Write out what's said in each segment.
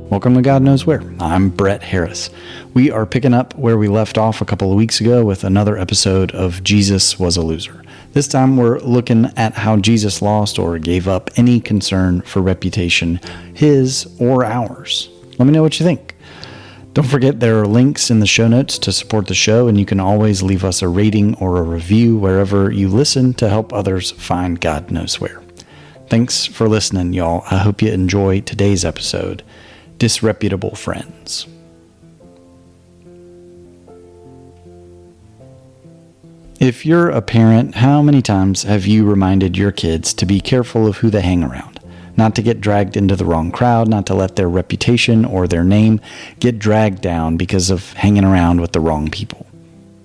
Welcome to God Knows Where. I'm Brett Harris. We are picking up where we left off a couple of weeks ago with another episode of Jesus Was a Loser. This time we're looking at how Jesus lost or gave up any concern for reputation, his or ours. Let me know what you think. Don't forget there are links in the show notes to support the show, and you can always leave us a rating or a review wherever you listen to help others find God Knows Where. Thanks for listening, y'all. I hope you enjoy today's episode, Disreputable Friends. If you're a parent, how many times have you reminded your kids to be careful of who they hang around? Not to get dragged into the wrong crowd, not to let their reputation or their name get dragged down because of hanging around with the wrong people.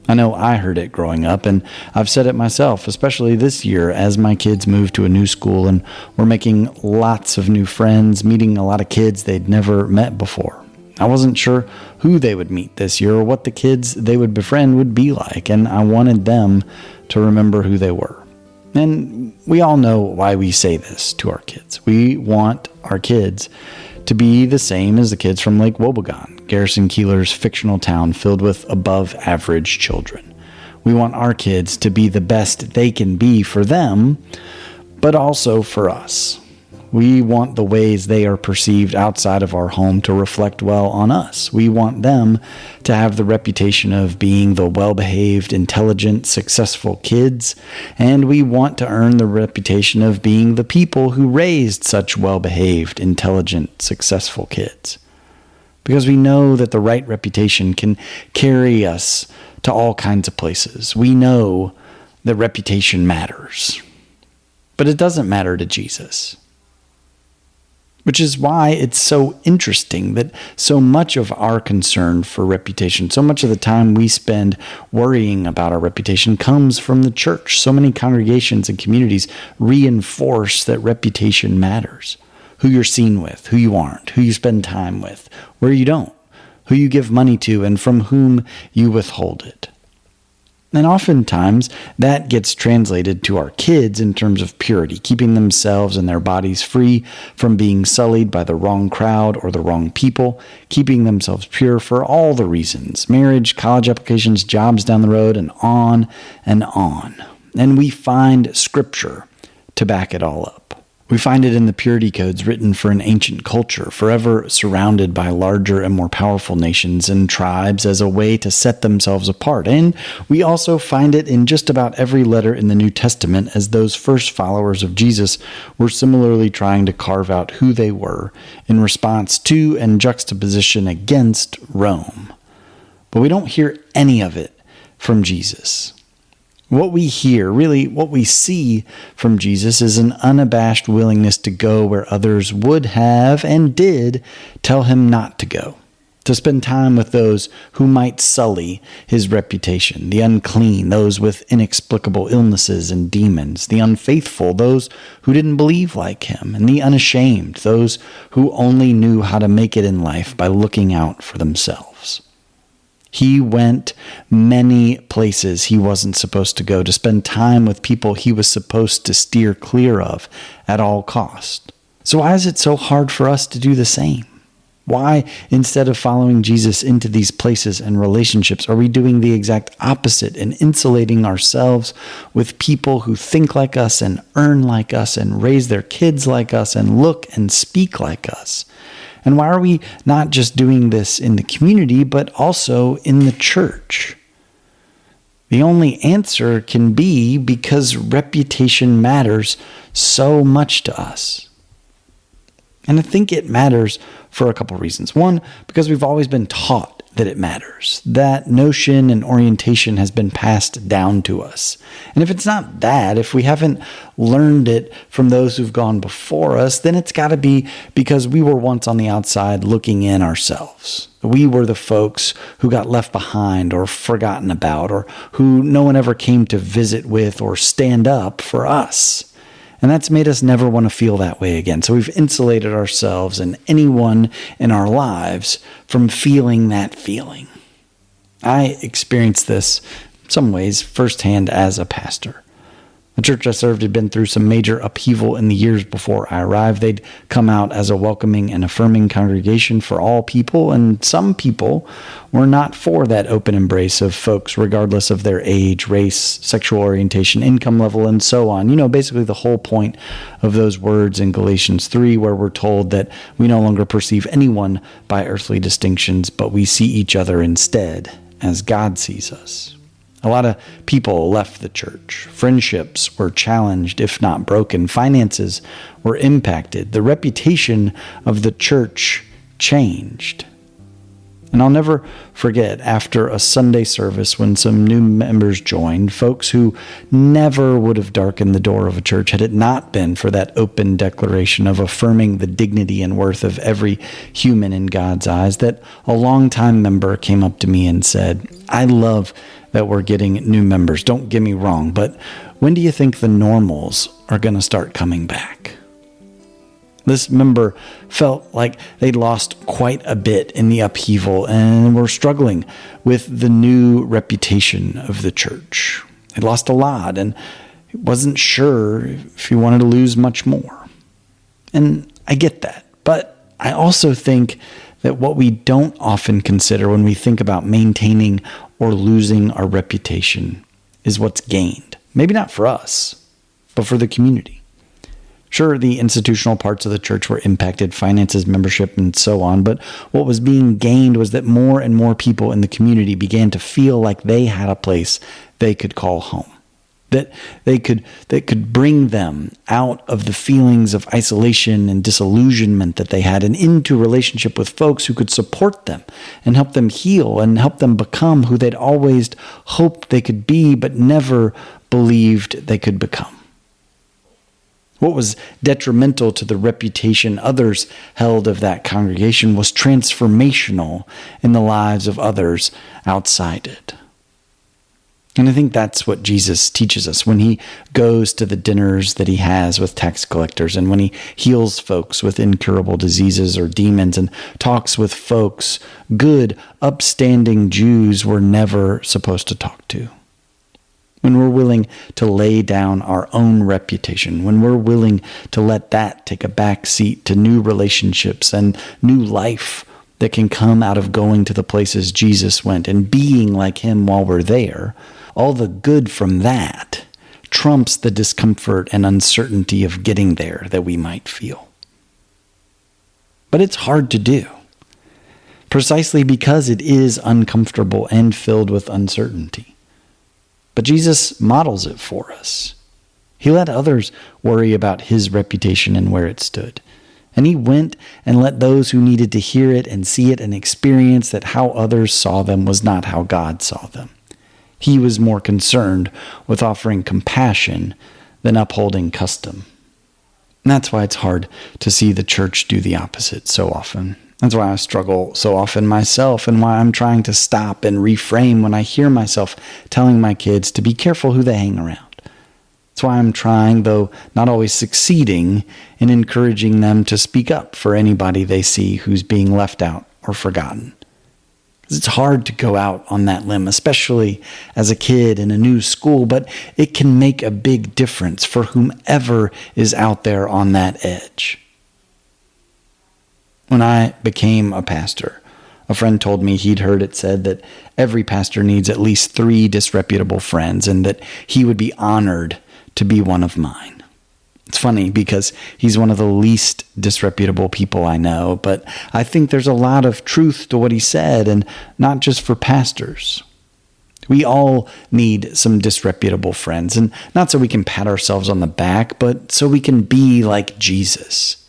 I know I heard it growing up, and I've said it myself, especially this year as my kids moved to a new school and were making lots of new friends, meeting a lot of kids they'd never met before. I wasn't sure who they would meet this year or what the kids they would befriend would be like, and I wanted them to remember who they were. And we all know why we say this to our kids. We want our kids to be the same as the kids from Lake Wobegon, Garrison Keillor's fictional town filled with above-average children. We want our kids to be the best they can be for them, but also for us. We want the ways they are perceived outside of our home to reflect well on us. We want them to have the reputation of being the well-behaved, intelligent, successful kids, and we want to earn the reputation of being the people who raised such well-behaved, intelligent, successful kids. Because we know that the right reputation can carry us to all kinds of places. We know that reputation matters. But it doesn't matter to Jesus. Which is why it's so interesting that so much of our concern for reputation, so much of the time we spend worrying about our reputation comes from the church. So many congregations and communities reinforce that reputation matters. Who you're seen with, who you aren't, who you spend time with, where you don't, who you give money to, and from whom you withhold it. And oftentimes that gets translated to our kids in terms of purity, keeping themselves and their bodies free from being sullied by the wrong crowd or the wrong people, keeping themselves pure for all the reasons, marriage, college applications, jobs down the road, and on and on. And we find scripture to back it all up. We find it in the purity codes written for an ancient culture, forever surrounded by larger and more powerful nations and tribes as a way to set themselves apart. And we also find it in just about every letter in the New Testament, as those first followers of Jesus were similarly trying to carve out who they were in response to and juxtaposition against Rome. But we don't hear any of it from Jesus. What we hear, really what we see from Jesus, is an unabashed willingness to go where others would have and did tell him not to go, to spend time with those who might sully his reputation, the unclean, those with inexplicable illnesses and demons, the unfaithful, those who didn't believe like him, and the unashamed, those who only knew how to make it in life by looking out for themselves. He went many places he wasn't supposed to go, to spend time with people he was supposed to steer clear of at all cost. So why is it so hard for us to do the same? Why, instead of following Jesus into these places and relationships, are we doing the exact opposite and insulating ourselves with people who think like us and earn like us and raise their kids like us and look and speak like us? And why are we not just doing this in the community, but also in the church? The only answer can be because reputation matters so much to us. And I think it matters for a couple reasons. One, because we've always been taught that it matters. That notion and orientation has been passed down to us. And if it's not that, if we haven't learned it from those who've gone before us, then it's got to be because we were once on the outside looking in ourselves. We were the folks who got left behind or forgotten about, or who no one ever came to visit with or stand up for us. And that's made us never want to feel that way again. So we've insulated ourselves and anyone in our lives from feeling that feeling. I experienced this in some ways firsthand as a pastor. The church I served had been through some major upheaval in the years before I arrived. They'd come out as a welcoming and affirming congregation for all people, and some people were not for that open embrace of folks regardless of their age, race, sexual orientation, income level, and so on. Basically the whole point of those words in Galatians 3, where we're told that we no longer perceive anyone by earthly distinctions, but we see each other instead as God sees us. A lot of people left the church. Friendships were challenged, if not broken. Finances were impacted. The reputation of the church changed. And I'll never forget, after a Sunday service when some new members joined, folks who never would have darkened the door of a church had it not been for that open declaration of affirming the dignity and worth of every human in God's eyes, that a longtime member came up to me and said, "I love that we're getting new members. Don't get me wrong, but when do you think the normals are going to start coming back?" This member felt like they'd lost quite a bit in the upheaval and were struggling with the new reputation of the church. They lost a lot and wasn't sure if he wanted to lose much more. And I get that, but I also think that what we don't often consider when we think about maintaining or losing our reputation is what's gained. Maybe not for us, but for the community. Sure, the institutional parts of the church were impacted, finances, membership, and so on, but what was being gained was that more and more people in the community began to feel like they had a place they could call home. That could bring them out of the feelings of isolation and disillusionment that they had and into relationship with folks who could support them and help them heal and help them become who they'd always hoped they could be but never believed they could become. What was detrimental to the reputation others held of that congregation was transformational in the lives of others outside it. And I think that's what Jesus teaches us when he goes to the dinners that he has with tax collectors and when he heals folks with incurable diseases or demons and talks with folks good, upstanding Jews were never supposed to talk to. When we're willing to lay down our own reputation, when we're willing to let that take a back seat to new relationships and new life that can come out of going to the places Jesus went and being like him while we're there, all the good from that trumps the discomfort and uncertainty of getting there that we might feel. But it's hard to do, precisely because it is uncomfortable and filled with uncertainty. But Jesus models it for us. He let others worry about his reputation and where it stood. And he went and let those who needed to hear it and see it and experience that how others saw them was not how God saw them. He was more concerned with offering compassion than upholding custom. And that's why it's hard to see the church do the opposite so often. That's why I struggle so often myself and why I'm trying to stop and reframe when I hear myself telling my kids to be careful who they hang around. That's why I'm trying, though not always succeeding, in encouraging them to speak up for anybody they see who's being left out or forgotten. It's hard to go out on that limb, especially as a kid in a new school, but it can make a big difference for whomever is out there on that edge. When I became a pastor, a friend told me he'd heard it said that every pastor needs at least 3 disreputable friends and that he would be honored to be one of mine. It's funny because he's one of the least disreputable people I know, but I think there's a lot of truth to what he said, and not just for pastors. We all need some disreputable friends, and not so we can pat ourselves on the back, but so we can be like Jesus.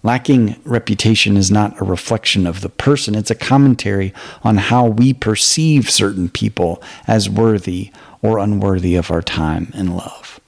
Lacking reputation is not a reflection of the person. It's a commentary on how we perceive certain people as worthy or unworthy of our time and love.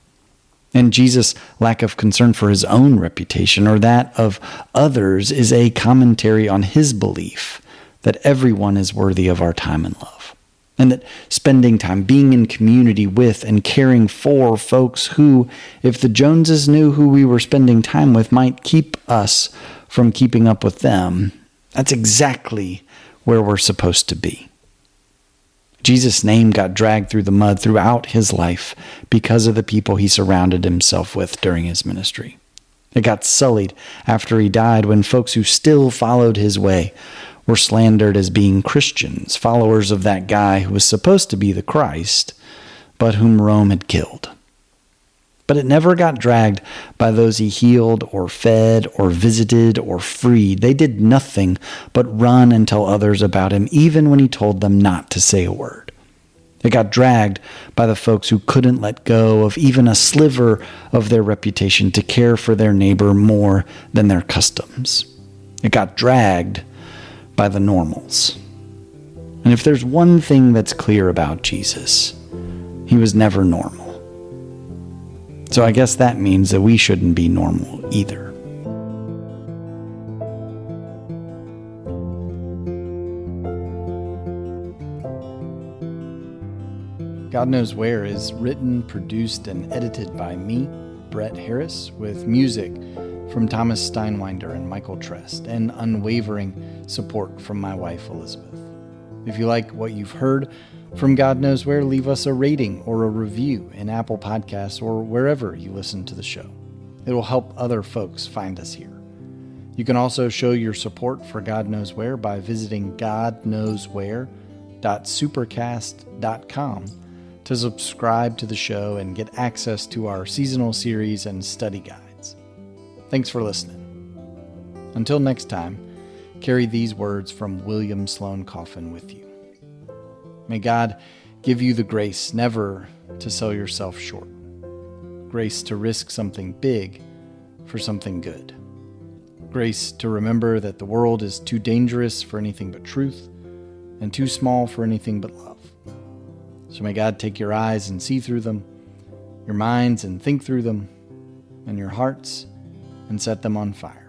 And Jesus' lack of concern for his own reputation or that of others is a commentary on his belief that everyone is worthy of our time and love. And that spending time being in community with and caring for folks who, if the Joneses knew who we were spending time with, might keep us from keeping up with them, that's exactly where we're supposed to be. Jesus' name got dragged through the mud throughout his life because of the people he surrounded himself with during his ministry. It got sullied after he died when folks who still followed his way were slandered as being Christians, followers of that guy who was supposed to be the Christ, but whom Rome had killed. But it never got dragged by those he healed or fed or visited or freed. They did nothing but run and tell others about him, even when he told them not to say a word. It got dragged by the folks who couldn't let go of even a sliver of their reputation to care for their neighbor more than their customs. It got dragged by the normals. And if there's one thing that's clear about Jesus, he was never normal. So I guess that means that we shouldn't be normal either. God Knows Where is written, produced, and edited by me, Brett Harris, with music from Thomas Steinwinder and Michael Trest, and unwavering support from my wife, Elizabeth. If you like what you've heard from God Knows Where, leave us a rating or a review in Apple Podcasts or wherever you listen to the show. It will help other folks find us here. You can also show your support for God Knows Where by visiting godknowswhere.supercast.com to subscribe to the show and get access to our seasonal series and study guides. Thanks for listening. Until next time, carry these words from William Sloane Coffin with you. May God give you the grace never to sell yourself short. Grace to risk something big for something good. Grace to remember that the world is too dangerous for anything but truth and too small for anything but love. So may God take your eyes and see through them, your minds and think through them, and your hearts and set them on fire.